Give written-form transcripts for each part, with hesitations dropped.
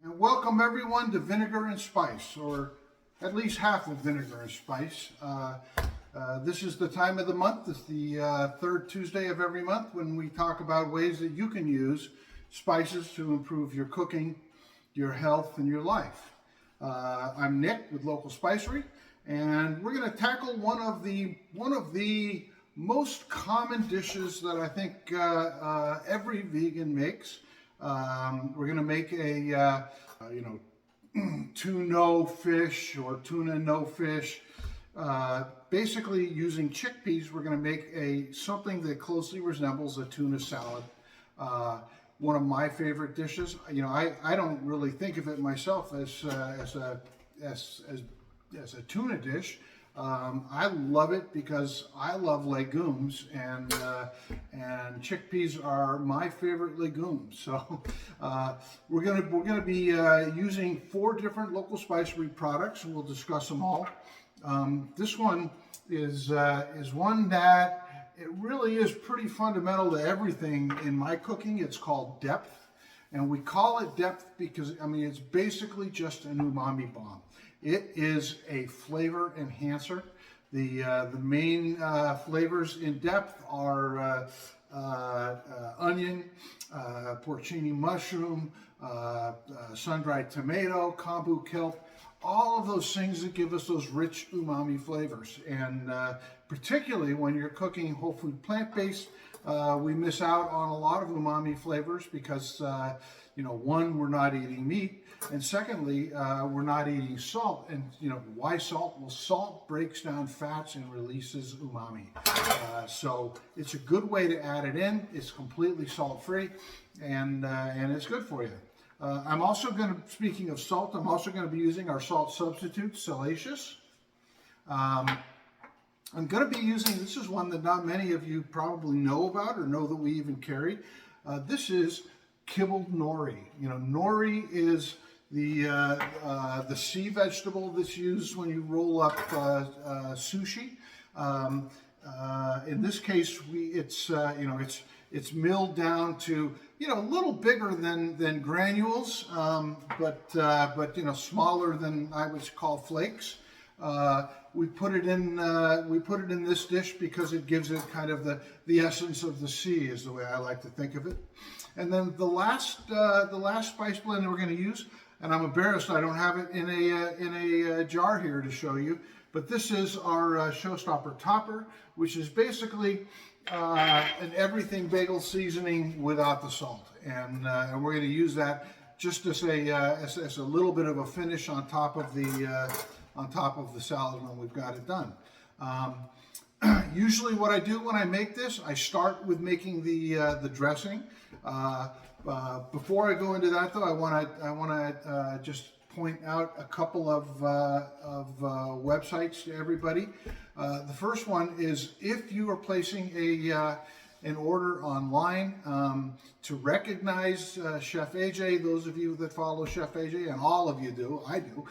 And welcome everyone to Vinegar and Spice, or at least half of Vinegar and Spice. This is the time of the month. It's the third Tuesday of every month when we talk about ways that you can use spices to improve your cooking, your health, and your life. I'm Nick with Local Spicery, and we're going to tackle one of the most common dishes that I think every vegan makes. We're going to make a tuna fish or tuna no fish. Basically, using chickpeas, we're going to make something that closely resembles a tuna salad. One of my favorite dishes. I don't really think of it myself as a tuna dish. I love it because I love legumes, and chickpeas are my favorite legumes. So we're gonna be using 4 different Local Spicery products, and we'll discuss them all. This one is one that it really is pretty fundamental to everything in my cooking. It's called depth, and we call it depth because it's basically just an umami bomb. It is a flavor enhancer. The main flavors in depth are onion, porcini mushroom, sun-dried tomato, kombu kelp, all of those things that give us those rich umami flavors. And particularly when you're cooking whole food plant-based, we miss out on a lot of umami flavors because one, we're not eating meat, and secondly, we're not eating salt. And why salt? Well, salt breaks down fats and releases umami. So it's a good way to add it in. It's completely salt-free, and it's good for you. I'm also going to, speaking of salt, I'm also going to be using our salt substitute, Salacious. I'm going to be using, this is one that not many of you probably know about or know that we even carry. This is kibbled nori. Nori is the sea vegetable that's used when you roll up sushi. In this case, it's milled down to a little bigger than granules, but smaller than I would call flakes. We put it in this dish because it gives it kind of the essence of the sea, is the way I like to think of it. And then the last spice blend that we're going to use, and I'm embarrassed I don't have it in a jar here to show you, but this is our Showstopper Topper, which is basically an everything bagel seasoning without the salt, and we're going to use that just as a little bit of a finish on top of the salad when we've got it done. Usually, what I do when I make this, I start with making the dressing. Before I go into that, though, I want to just point out a couple of websites to everybody. The first one is if you are placing an order online to recognize Chef AJ. Those of you that follow Chef AJ, and all of you do, I do.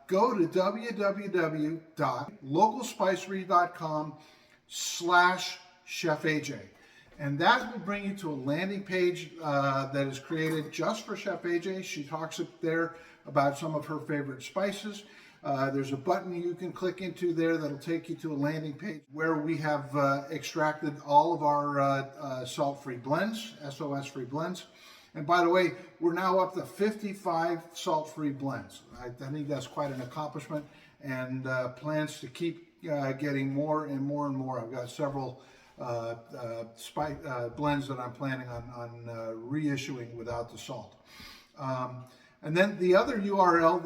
Go to www.localspicery.com/Chef AJ. And that will bring you to a landing page that is created just for Chef AJ. She talks up there about some of her favorite spices. There's a button you can click into there that'll take you to a landing page where we have extracted all of our salt-free blends, SOS-free blends. And by the way, we're now up to 55 salt-free blends. I think that's quite an accomplishment, and plans to keep getting more and more and more. I've got several blends that I'm planning on reissuing without the salt. And then the other URL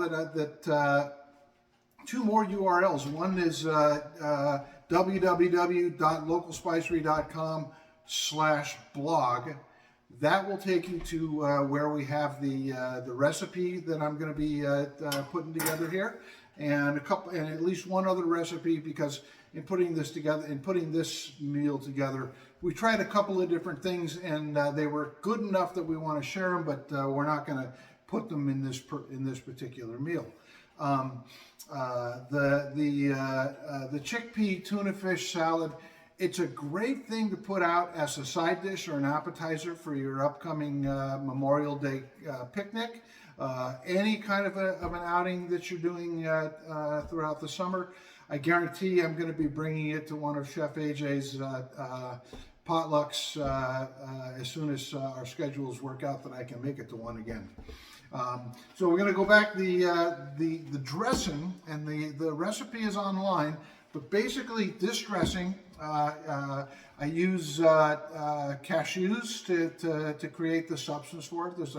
two more URLs. One is www.localspicery.com/blog. That will take you to where we have the recipe that I'm going to be putting together here, and at least one other recipe, because in putting this together, in putting this meal together, we tried a couple of different things, and they were good enough that we want to share them, but we're not going to put them in this particular meal. The chickpea tuna fish salad It's a great thing to put out as a side dish or an appetizer for your upcoming Memorial Day picnic. Any kind of an outing that you're doing throughout the summer. I guarantee I'm going to be bringing it to one of Chef AJ's potlucks as soon as our schedules work out that I can make it to one again. So we're going to go back the dressing, and the recipe is online. But basically, this dressing, I use cashews to create the substance for it. There's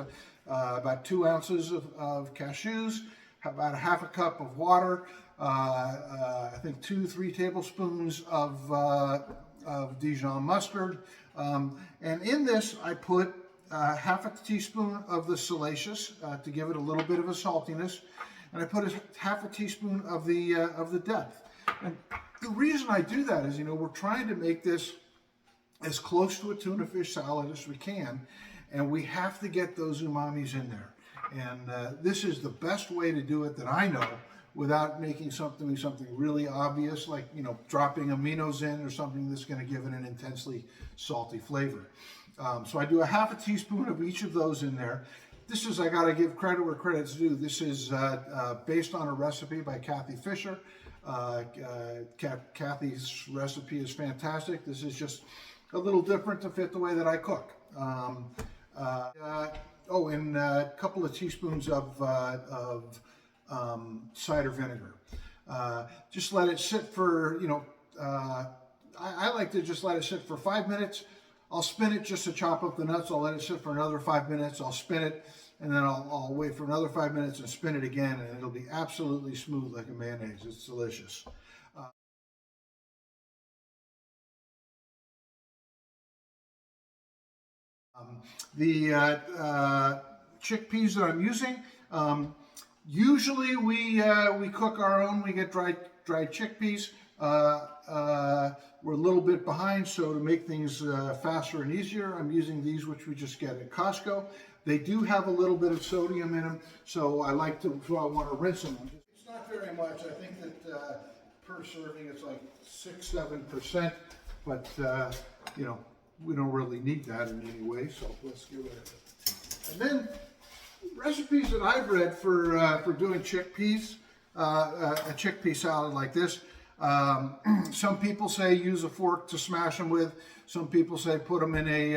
about 2 ounces of cashews, about 1/2 cup of water, I think 2-3 tablespoons of Dijon mustard, and in this I put 1/2 teaspoon of the salacious to give it a little bit of a saltiness, and I put 1/2 teaspoon of the depth. And the reason I do that is, we're trying to make this as close to a tuna fish salad as we can, and we have to get those umamis in there. And this is the best way to do it that I know, without making something really obvious, like dropping aminos in or something that's going to give it an intensely salty flavor. So I do 1/2 teaspoon of each of those in there. This is, I got to give credit where credit's due. This is based on a recipe by Kathy Fisher. Kathy's recipe is fantastic. This is just a little different to fit the way that I cook. And a couple of teaspoons of cider vinegar. Just let it sit for, I like to just let it sit for 5 minutes. I'll spin it just to chop up the nuts. I'll let it sit for another 5 minutes. I'll spin it, and then I'll wait for another 5 minutes and spin it again, and it'll be absolutely smooth like a mayonnaise. It's delicious. The chickpeas that I'm using, usually we cook our own. We get dried chickpeas. We're a little bit behind, so to make things faster and easier, I'm using these, which we just get at Costco. They do have a little bit of sodium in them, so I want to rinse them. It's not very much. I think that per serving it's like 6-7%, but we don't really need that in any way, so let's get rid of it. And then recipes that I've read for doing chickpeas, a chickpea salad like this. Some people say use a fork to smash them with. Some people say put them in a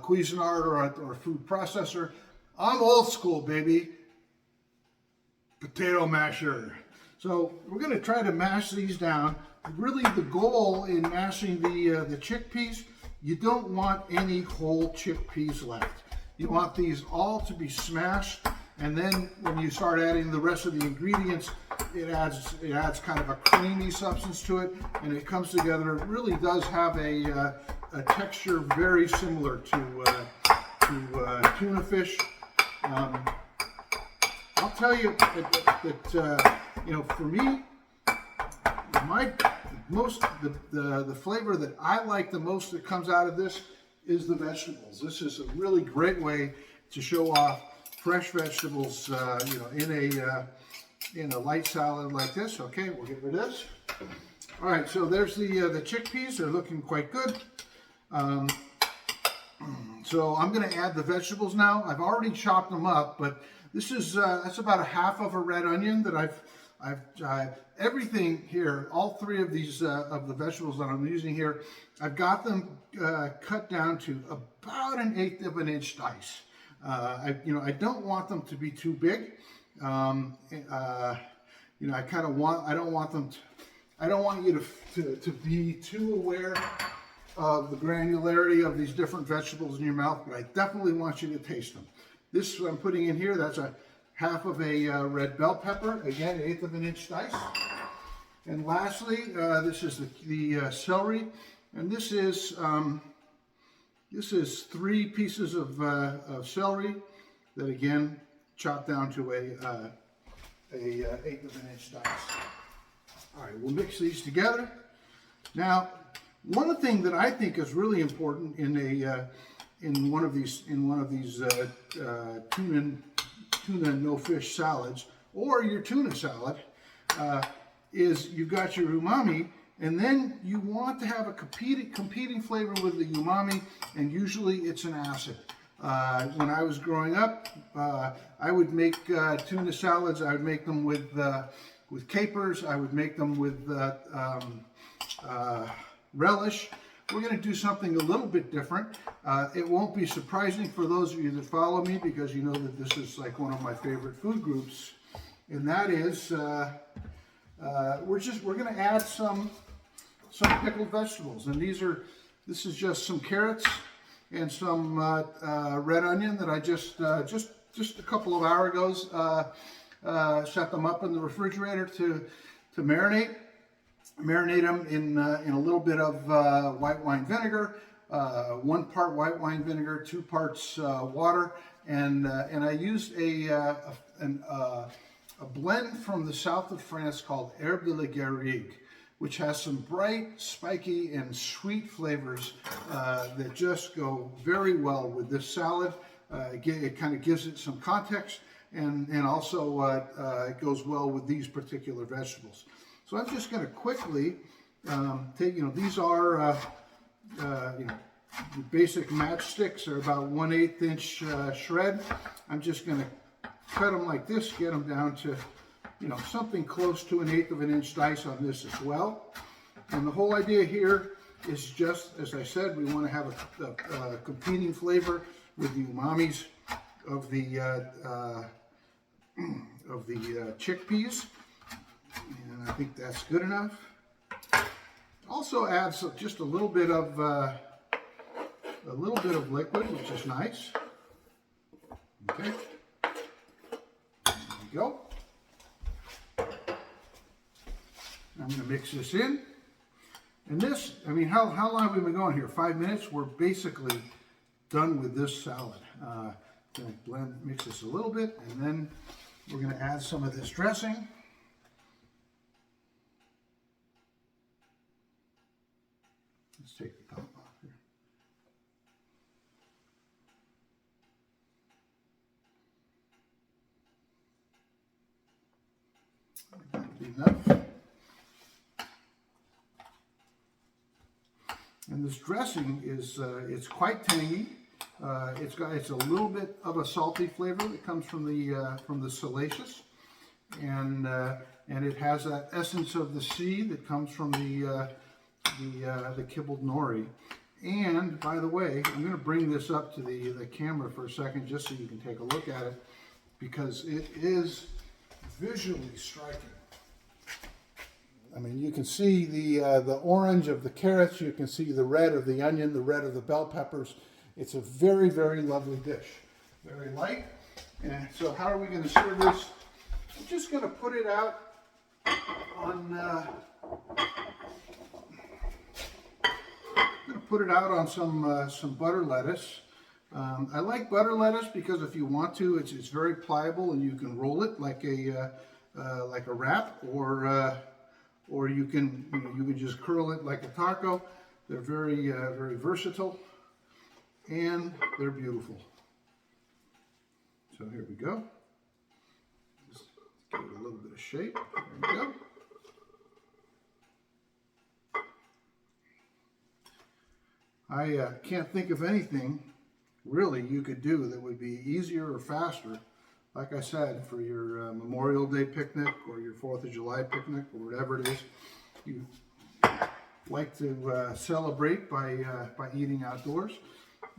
Cuisinart or a food processor. I'm old school, baby. Potato masher. So we're going to try to mash these down. Really, the goal in mashing the chickpeas, you don't want any whole chickpeas left. You want these all to be smashed, and then when you start adding the rest of the ingredients, it adds kind of a creamy substance to it, and it comes together. It really does have a texture very similar to tuna fish. I'll tell you that for me, the flavor that I like the most that comes out of this is the vegetables. This is a really great way to show off fresh vegetables, in a light salad like this. Okay, we'll get rid of this. All right, so there's the chickpeas. They're looking quite good. So I'm going to add the vegetables now. I've already chopped them up, but this is that's about 1/2 of a red onion that I've everything here. All 3 of these of the vegetables that I'm using here, I've got them cut down to about 1/8 of an inch dice. I don't want them to be too big. I don't want you to be too aware of the granularity of these different vegetables in your mouth, but I definitely want you to taste them. This I'm putting in here, that's 1/2 of a red bell pepper, again 1/8 of an inch dice. And lastly, this is the celery, and this is 3 pieces of celery that again chopped down to a 1/8 of an inch dice. All right, we'll mix these together. Now, one thing that I think is really important in one of these tuna no fish salads or your tuna salad is you've got your umami, And then you want to have a competing flavor with the umami, and usually it's an acid. When I was growing up, I would make tuna salads. I would make them with capers. I would make them with relish. We're going to do something a little bit different. It won't be surprising for those of you that follow me, because you know that this is like one of my favorite food groups, and that is we're going to add some pickled vegetables, and this is just some carrots and some red onion that I just a couple of hours ago set them up in the refrigerator to marinate. Marinate them in a little bit of white wine vinegar, 1 part white wine vinegar, 2 parts water, and I used a blend from the south of France called Herbe de la Garrigue, which has some bright, spiky, and sweet flavors that just go very well with this salad. It kind of gives it some context, and also it goes well with these particular vegetables. So I'm just going to quickly take, these are, basic matchsticks. They're about 1/8 inch shred. I'm just going to cut them like this, get them down to, something close to 1/8 of an inch dice on this as well. And the whole idea here is just, as I said, we want to have a competing flavor with the umamis of the chickpeas. And I think that's good enough. Also adds just a little bit of liquid, which is nice. Okay, there we go. I'm going to mix this in. And this, how long have we been going here? 5 minutes. We're basically done with this salad. Going to mix this a little bit, and then we're going to add some of this dressing. Let's take the top off here. That'll be enough. And this dressing is it's quite tangy. It's a little bit of a salty flavor that comes from the salacious, and it has that essence of the sea that comes from the kibbled nori. And by the way, I'm going to bring this up to the camera for a second just so you can take a look at it, because it is visually striking. You can see the orange of the carrots, you can see the red of the onion, the red of the bell peppers. It's a very, very lovely dish. Very light. And so how are we going to serve this? I'm just going to put it out on some butter lettuce. I like butter lettuce because if you want to, it's very pliable and you can roll it like a wrap, or you can just curl it like a taco. They're very very versatile, and they're beautiful. So here we go. Just give it a little bit of shape. There we go. I can't think of anything really you could do that would be easier or faster, like I said, for your Memorial Day picnic or your 4th of July picnic or whatever it is you like to celebrate by eating outdoors.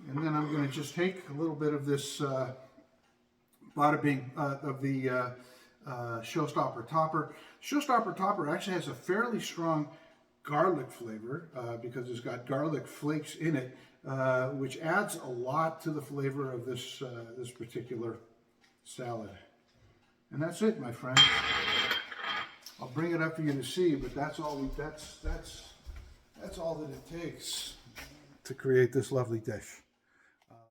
And then I'm going to just take a little bit of this bada bing of the Showstopper Topper. Showstopper Topper actually has a fairly strong garlic flavor because it's got garlic flakes in it, which adds a lot to the flavor of this this particular salad. And that's it, my friends. I'll bring it up for you to see, but that's all that it takes to create this lovely dish.